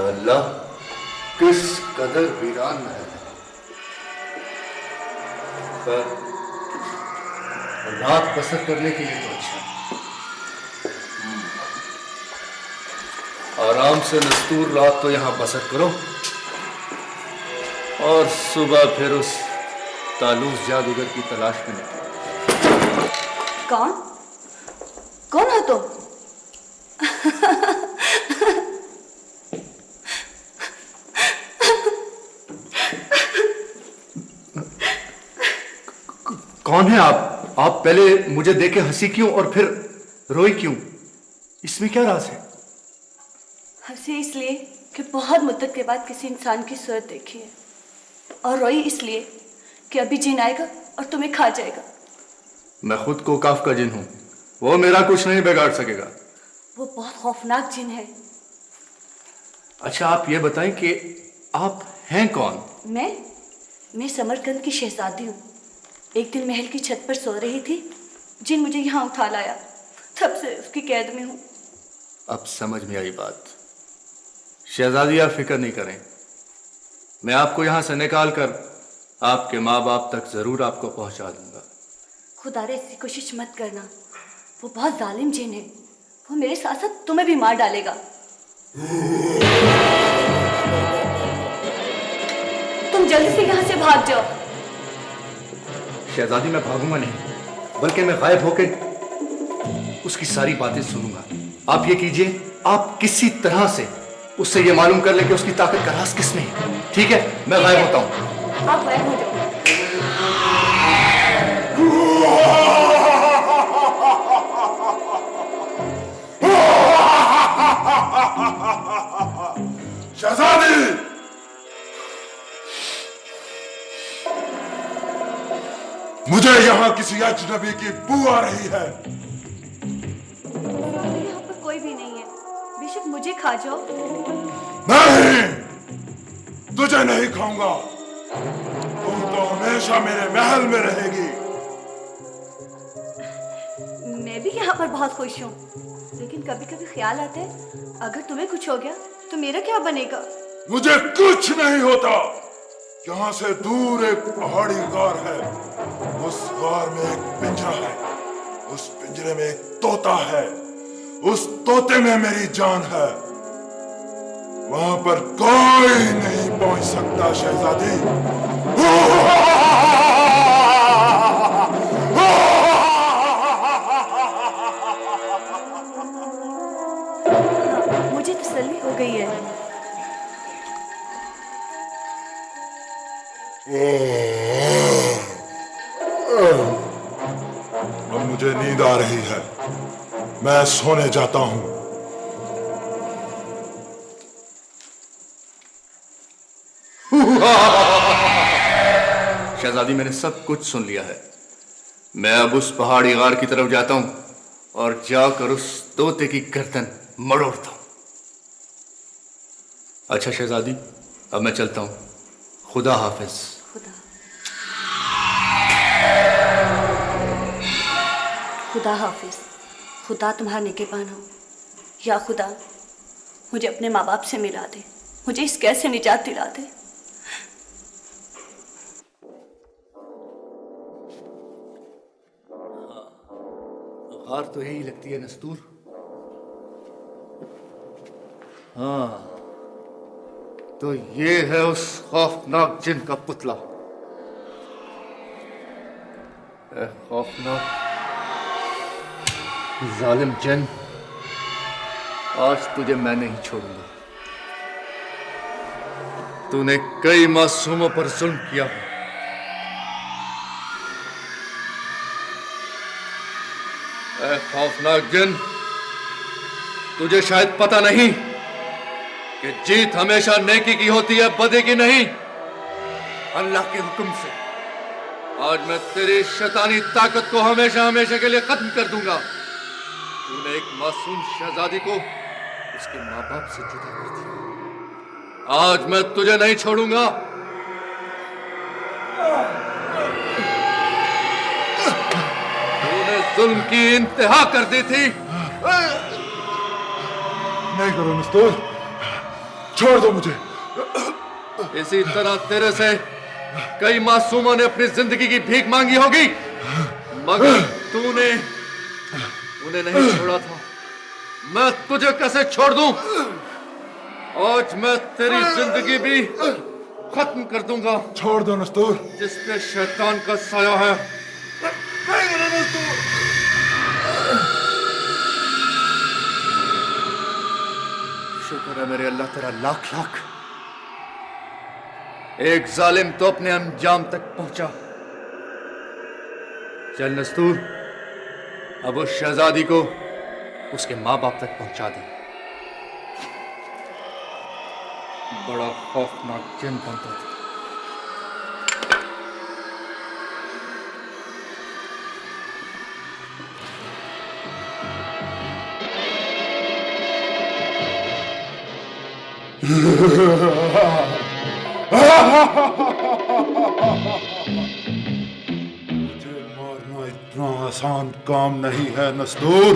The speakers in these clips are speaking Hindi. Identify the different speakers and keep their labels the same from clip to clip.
Speaker 1: या अल्लाह, किस कदर वीरान महल है। पर रात बसर करने के लिए तो अच्छा। आराम से नस्तूर रात तो यहां बसर करो और सुबह फिर उस तालूस जादूगर की तलाश में निकलो।
Speaker 2: कौन कौन हो तुम?
Speaker 1: कौन है आप? आप पहले मुझे देखे हंसी क्यों और फिर रोई क्यों? इसमें क्या राज है?
Speaker 2: हंसी इसलिए कि बहुत मुद्दत के बाद किसी इंसान की सूरत देखी है, और रोई इसलिए कि अभी जिन आएगा और तुम्हें खा जाएगा।
Speaker 1: मैं खुद कोकाफ का जिन हूं, वो मेरा कुछ नहीं बिगाड़ सकेगा।
Speaker 2: वो बहुत खौफनाक जिन है।
Speaker 1: अच्छा, आप ये बताएं कि आप हैं कौन?
Speaker 2: मैं समरकंद की शहजादी हूँ। एक दिन महल की छत पर सो रही थी, जिन मुझे यहाँ उठा लाया, तब से उसकी कैद में हूँ।
Speaker 1: अब समझ में आई बात। शहजादी, आप फिक्र नहीं करें, मैं आपको यहां से निकाल कर आपके माँ बाप तक जरूर आपको पहुंचा दूंगा।
Speaker 2: खुदा रे, ऐसी कोशिश मत करना। वो बहुत जालिम जिन है। वो मेरे साथ साथ तुम्हें भी मार डालेगा। तुम जल्दी से यहाँ से भाग जाओ।
Speaker 1: शहजादी, मैं भागूंगा नहीं, बल्कि मैं गायब होकर उसकी सारी बातें सुनूंगा। आप ये कीजिए, आप किसी तरह से उससे ये मालूम कर ले कि उसकी ताकत का राज किसमें है। ठीक है, मैं गायब होता हूँ।
Speaker 2: आप गायब हो जाओ।
Speaker 3: शहजादी, मुझे यहाँ किसी अजनबी की बू आ रही है।
Speaker 2: यहाँ पर कोई भी नहीं है। बेशक मुझे खा जाओ।
Speaker 3: नहीं, तुझे नहीं खाऊंगा। तू तो हमेशा मेरे महल में रहेगी।
Speaker 2: मैं भी यहाँ पर बहुत खुश हूँ, लेकिन कभी कभी ख्याल आता है, अगर तुम्हें कुछ हो गया तो मेरा क्या बनेगा?
Speaker 3: मुझे कुछ नहीं होता। यहाँ से दूर एक पहाड़ी गार है। उस गार में एक पिंजरा है। उस पिंजरे में एक तोता है। उस तोते में मेरी जान है। वहां पर कोई नहीं पहुंच सकता शहजादी।
Speaker 2: मुझे तसल्ली हो गई है।
Speaker 3: अब मुझे नींद आ रही है। मैं सोने जाता हूं।
Speaker 1: शहजादी, मैंने सब कुछ सुन लिया है। मैं अब उस पहाड़ी गार की तरफ जाता हूं और जाकर उस तोते की गर्दन मरोड़ता हूं। अच्छा शहजादी, अब मैं चलता हूं। खुदा हाफिज।
Speaker 2: खुदा हाफिज। खुदा तुम्हारा निगहबान हो। या खुदा, मुझे अपने माँ बाप से मिला दे। मुझे इस कैद से निजात दिला दे।
Speaker 1: हार तो यही लगती है नस्तूर। हाँ, तो ये है उस खौफनाक जिन का पुतला। ए खौफनाक जालिम जिन, आज तुझे मैं नहीं छोड़ूंगा। तूने कई मासूमों पर जुल्म किया। ए खौफनाक जिन, तुझे शायद पता नहीं कि जीत हमेशा नेकी की होती है, बदी की नहीं। अल्लाह के हुक्म से आज मैं तेरी शैतानी ताकत को हमेशा हमेशा के लिए खत्म कर दूंगा। तूने एक मासूम शहजादी को उसके माँ बाप से जुदा कर दिया। आज मैं तुझे नहीं छोड़ूंगा। तूने जुल्म की इंतहा कर दी थी।
Speaker 3: नहीं करो नस्तूर, छोड़ दो मुझे।
Speaker 1: इसी तरह तेरे से कई मासूमों ने अपनी जिंदगी की भीख मांगी होगी, मगर तूने उन्हें नहीं छोड़ा था। मैं तुझे कैसे छोड़ दूं? आज मैं तेरी जिंदगी भी खत्म कर दूंगा।
Speaker 3: छोड़ दो नस्तूर।
Speaker 1: जिस पे शैतान का साया है। शुक्र है मेरे अल्लाह तेरा लाख लाख। एक जालिम तो अपने अंजाम तक पहुंचा। चल नस्तूर, अब उस शहजादी को उसके मां बाप तक पहुंचा दे। बड़ा खौफनाक जिन बनता था।
Speaker 3: मुझे मारना इतना आसान काम नहीं है नस्तूर।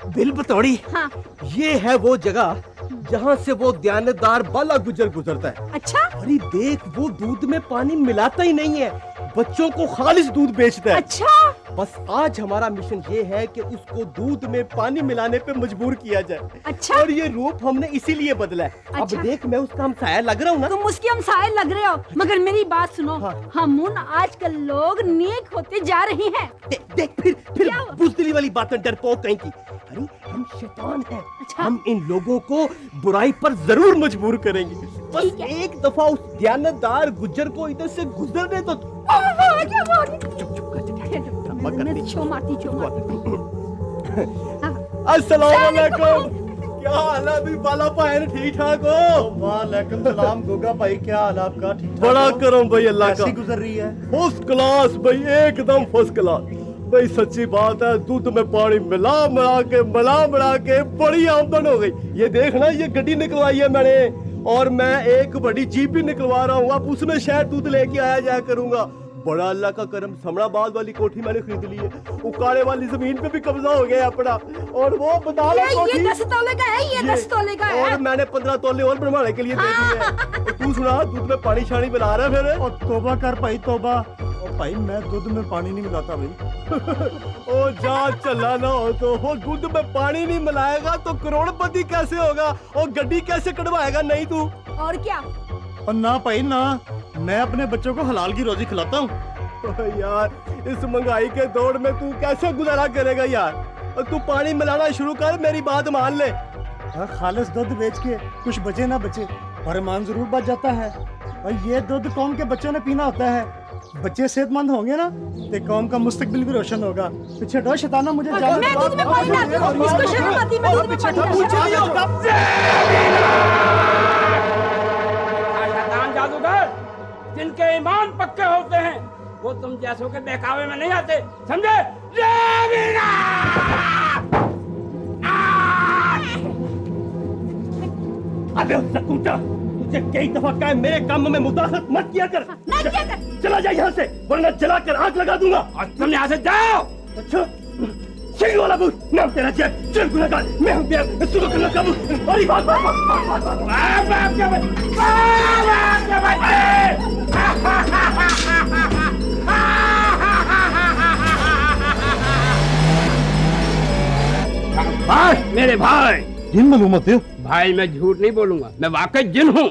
Speaker 4: बिल बतौड़ी।
Speaker 5: हाँ।
Speaker 4: ये है वो जगह जहाँ से वो दयानतदार बाला गुजर गुजरता है।
Speaker 5: अच्छा।
Speaker 4: अरे देख, वो दूध में पानी मिलाता ही नहीं है, बच्चों को खालिश दूध बेचता है।
Speaker 5: अच्छा।
Speaker 4: बस आज हमारा मिशन ये है कि उसको दूध में पानी मिलाने पे मजबूर किया जाए।
Speaker 5: अच्छा।
Speaker 4: और ये रूप हमने इसीलिए बदला है।
Speaker 5: अच्छा।
Speaker 4: अब देख, मैं उसका हमसाया लग रहा हूँ ना।
Speaker 5: तुम उसके हमसाये लग रहे हो, मगर मेरी बात सुनो।
Speaker 4: हाँ।
Speaker 5: हम उन आजकल लोग नेक होते जा रहे हैं।
Speaker 4: देख फिर
Speaker 5: क्या हुआ?
Speaker 4: बुज़दिली वाली बातें डरपोक कहीं की। अरे हम शैतान हैं।
Speaker 5: अच्छा।
Speaker 4: हम इन लोगों को बुराई पर जरूर मजबूर करेंगे। बस
Speaker 5: ठीक है।
Speaker 4: एक दफा उस दयानतदार गुज्जर को इधर से गुजरने तो।
Speaker 5: छो मारती
Speaker 4: अस्सलाम वालेकुम। क्या हाल है भी बाला भाई, ठीक ठाक हो?
Speaker 6: वालेकुम सलाम गोगा भाई, क्या हाल आपका? ठीक ठाक
Speaker 4: बड़ा
Speaker 6: हो?
Speaker 4: करम भाई अल्लाह का।
Speaker 6: कैसी गुजर रही है?
Speaker 4: फर्स्ट क्लास भाई, एकदम फर्स्ट क्लास भाई। सच्ची बात है, दूध में पानी मिला के बड़ी आमदन हो गई। ये देखना, ये गड्डी निकलवाई है मैंने, और मैं एक बड़ी जीप भी निकलवा रहा हूँ। अब उसमें शायद दूध लेके आया जाया करूंगा। बड़ा अल्लाह का करम, समराबाद वाली कोठी मैंने खरीद ली है। उकाड़े वाली जमीन पे भी कब्जा हो गया अपना। और वो बदाला कोठी,
Speaker 5: ये 10 तोले का है, ये 10 तोले का है।
Speaker 4: और मैंने 15 तोले और बनवाने के लिए दे दिए हैं। और तू सुना, दूध में पानी शानी मिला रहा है फिर?
Speaker 6: और तौबा कर भाई तौबा। और भाई मैं दूध में पानी नहीं मिलाता भाई।
Speaker 4: ओ जा चला ना हो तो वो दूध में पानी नहीं मिलाएगा तो करोड़पति कैसे होगा? और गड्डी कैसे कटवाएगा? नहीं तू।
Speaker 5: और क्या?
Speaker 6: और ना भाई ना, मैं अपने बच्चों को हलाल की रोजी खिलाता हूँ।
Speaker 4: यार, इस महंगाई के दौर में तू कैसे गुजारा करेगा यार? और तू पानी मिलाना शुरू कर, मेरी बात मान ले।
Speaker 6: हाँ, खालिस दूध बेच के कुछ बचे ना बचे, फरमान जरूर बच जाता है। और ये दूध कौम के बच्चों ने पीना होता है। बच्चे सेहतमंद होंगे ना तो कौम का मुस्तकबिल भी रोशन होगा। पीछे हटो शैताना, मुझे
Speaker 5: मैं दूध में पानी डालती हूँ, इसको शर्म आती है, मैं दूध में पानी डालती हूँ।
Speaker 7: शैतान जादूगर, जिनके ईमान पक्के होते हैं, वो तुम जैसों के बहकावे में नहीं आते, समझे?
Speaker 4: अबे सकूटा, तुझे कई दफा कहा है मेरे काम में मुदाखलत मत किया कर।
Speaker 5: नहीं किया कर।
Speaker 4: चला जा यहाँ से, वरना जला कर आग लगा दूंगा।
Speaker 7: और तुम यहाँ से जाओ।
Speaker 4: अच्छा, शेर वाला बूट, नाम तेरा जय, चल गुनहगार, मैं हूँ बेअद, सुनो करना काबू। अरे बात बात बात बात
Speaker 7: भाई, मेरे भाई।
Speaker 6: जिन मालूम होते हो?
Speaker 7: भाई मैं झूठ नहीं बोलूंगा, मैं वाकई जिन हूँ।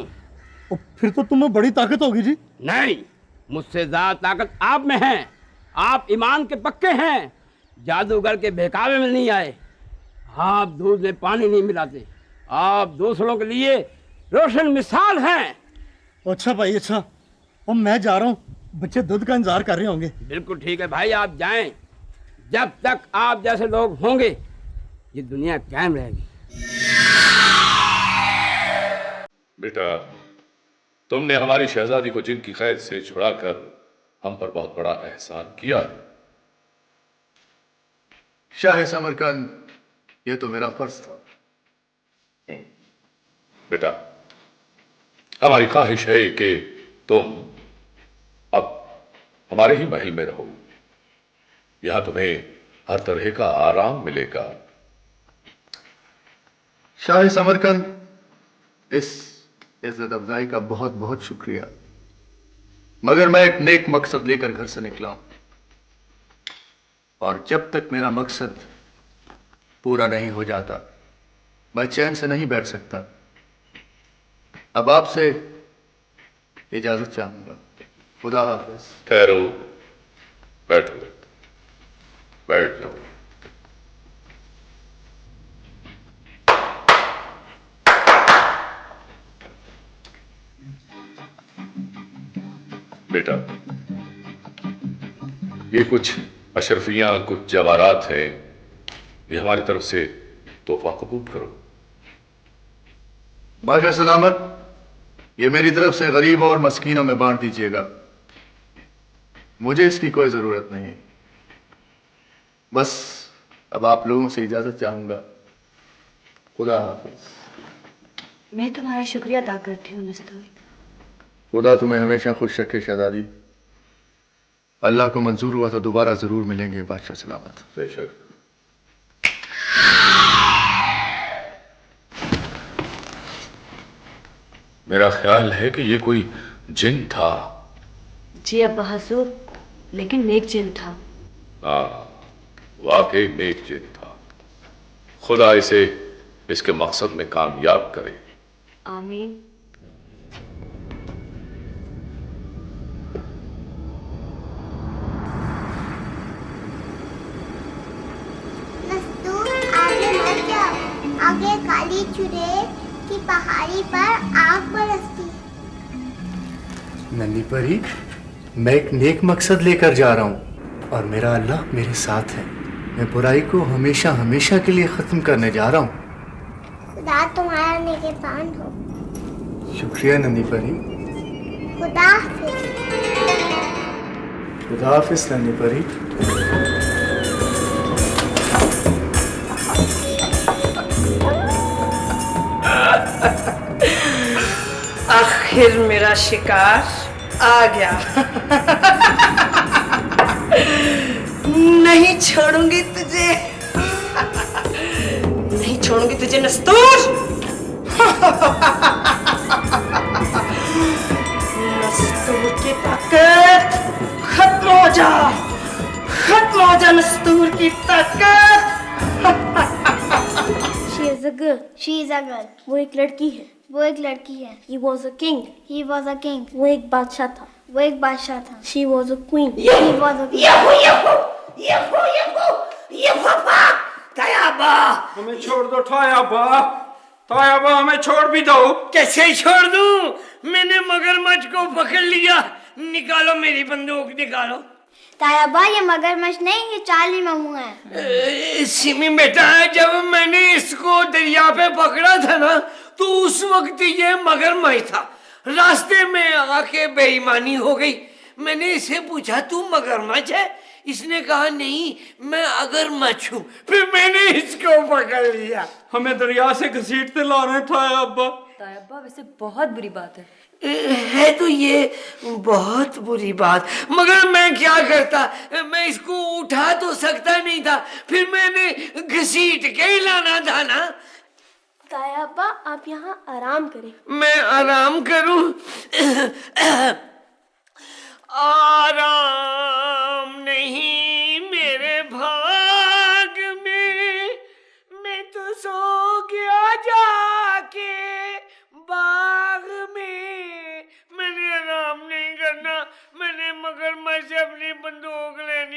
Speaker 6: फिर तो तुम्हें बड़ी ताकत होगी जी।
Speaker 7: नहीं, मुझसे ज्यादा ताकत आप में है। आप ईमान के पक्के हैं, जादूगर के बहकावे में नहीं आए। आप दूध में पानी नहीं मिलाते, आप दूसरों के लिए रोशन मिसाल हैं।
Speaker 6: अच्छा भाई अच्छा, और मैं जा रहा हूँ, बच्चे दूध का इंतजार कर रहे होंगे।
Speaker 7: बिल्कुल ठीक है भाई, आप जाएं। जब तक आप जैसे लोग होंगे ये दुनिया कायम रहेगी।
Speaker 1: बेटा, तुमने हमारी शहजादी को जिन की कैद से छुड़ाकर हम पर बहुत बड़ा एहसान किया।
Speaker 8: शाह समरकंद, ये तो मेरा फर्ज था।
Speaker 1: बेटा, हमारी ख्वाहिश है कि तुम अब हमारे ही महल में रहो। यहां तुम्हें हर तरह का आराम मिलेगा।
Speaker 8: शाह समरकंद, इस इज्जत अफजाई का बहुत बहुत शुक्रिया, मगर मैं एक नेक मकसद लेकर घर से निकला हूं, और जब तक मेरा मकसद पूरा नहीं हो जाता मैं चैन से नहीं बैठ सकता। अब आपसे इजाजत चाहूंगा। खुदा हाफिज।
Speaker 1: ठहरो, बैठो, बैठ जाओ। बेटा, ये कुछ अशरफियां, कुछ जवाहरात हैं, ये हमारी तरफ से तोहफा कबूल करो।
Speaker 8: बादशाह सलामत, ये मेरी तरफ से गरीब और मस्कीनों में बांट दीजिएगा। मुझे इसकी कोई जरूरत नहीं, बस अब आप लोगों से इजाजत चाहूंगा। खुदा हाफिज।
Speaker 2: मैं तुम्हारा शुक्रिया अदा करती हूँ नस्तूर।
Speaker 8: खुदा तुम्हें हमेशा खुश रखे शहजादी। अल्लाह को मंजूर हुआ तो दोबारा जरूर मिलेंगे बादशाह सलामत।
Speaker 1: बेशक। मेरा ख्याल है कि ये कोई जिन था।
Speaker 2: जी अब्बा हजूर, लेकिन नेक जिन था।
Speaker 1: हाँ, वाकई नेक जिन था। खुदा इसे इसके मकसद में कामयाब करे।
Speaker 2: आमीन।
Speaker 9: नस्तूर, आगे मत जाओ, आगे काली चुड़ैल की पहाड़ी पर आग बरसती है।
Speaker 8: नन्ही परी, मैं एक नेक मकसद लेकर जा रहा हूँ और मेरा अल्लाह मेरे साथ है। मैं बुराई को हमेशा हमेशा के लिए खत्म करने जा रहा हूँ।
Speaker 9: खुदा तुम्हारा निगहबान हो।
Speaker 8: शुक्रिया नन्ही परी।
Speaker 9: खुदा हाफिज।
Speaker 8: खुदा हाफिज नन्ही परी।
Speaker 5: आखिर मेरा शिकार आ गया। नहीं छोड़ूंगी तुझे, नहीं छोड़ूंगी तुझे नस्तूर। नस्तूर की ताकत खत्म हो जा, खत्म हो जा नस्तूर की ताकत।
Speaker 9: She is a girl. She is a girl.
Speaker 2: वो एक लड़की है।
Speaker 9: वो एक लड़की है।
Speaker 2: He was a king.
Speaker 9: He was a king.
Speaker 2: वो एक बादशाह था।
Speaker 9: वो एक बादशाह था।
Speaker 2: She was a queen.
Speaker 9: He was a queen.
Speaker 7: तायाबा, हमें छोड़ दो तायाबा, तायाबा हमें छोड़ भी दो। कैसे छोड़ दूं? मैंने मगरमच्छ को पकड़ लिया। निकालो मेरी बंदूक, निकालो।
Speaker 9: तायाबा, ये मगरमच्छ नहीं, ये चार्ली मामू है।
Speaker 7: सिमी बेटा, जब मैंने इसको दरिया पे पकड़ा था ना, तो उस वक्त ये मगरमच्छ था। रास्ते में आके बेईमानी हो गई। मैंने इसे पूछा, तू मगरमच्छ है? इसने कहा नहीं, मैं अगरमच्छ हूँ। फिर मैंने इसको पकड़ लिया। हमें दरिया से घसीटते ला रहे थे अब्बा।
Speaker 2: तायब्बा, वैसे बहुत बुरी बात है।
Speaker 7: है तो ये बहुत बुरी बात, मगर मैं क्या करता? मैं इसको उठा तो सकता नहीं था, फिर मैंने घसीट के ही लाना था ना।
Speaker 9: तायाबा, आप यहाँ आराम करें।
Speaker 7: मैं आराम करूं? आराम नहीं मेरे भाग में, मैं तो सो गया जाके बाग में। मैंने आराम नहीं करना, मैंने मगरमच्छ से अपनी बंदूक लेनी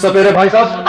Speaker 1: सपेरे भाई साहब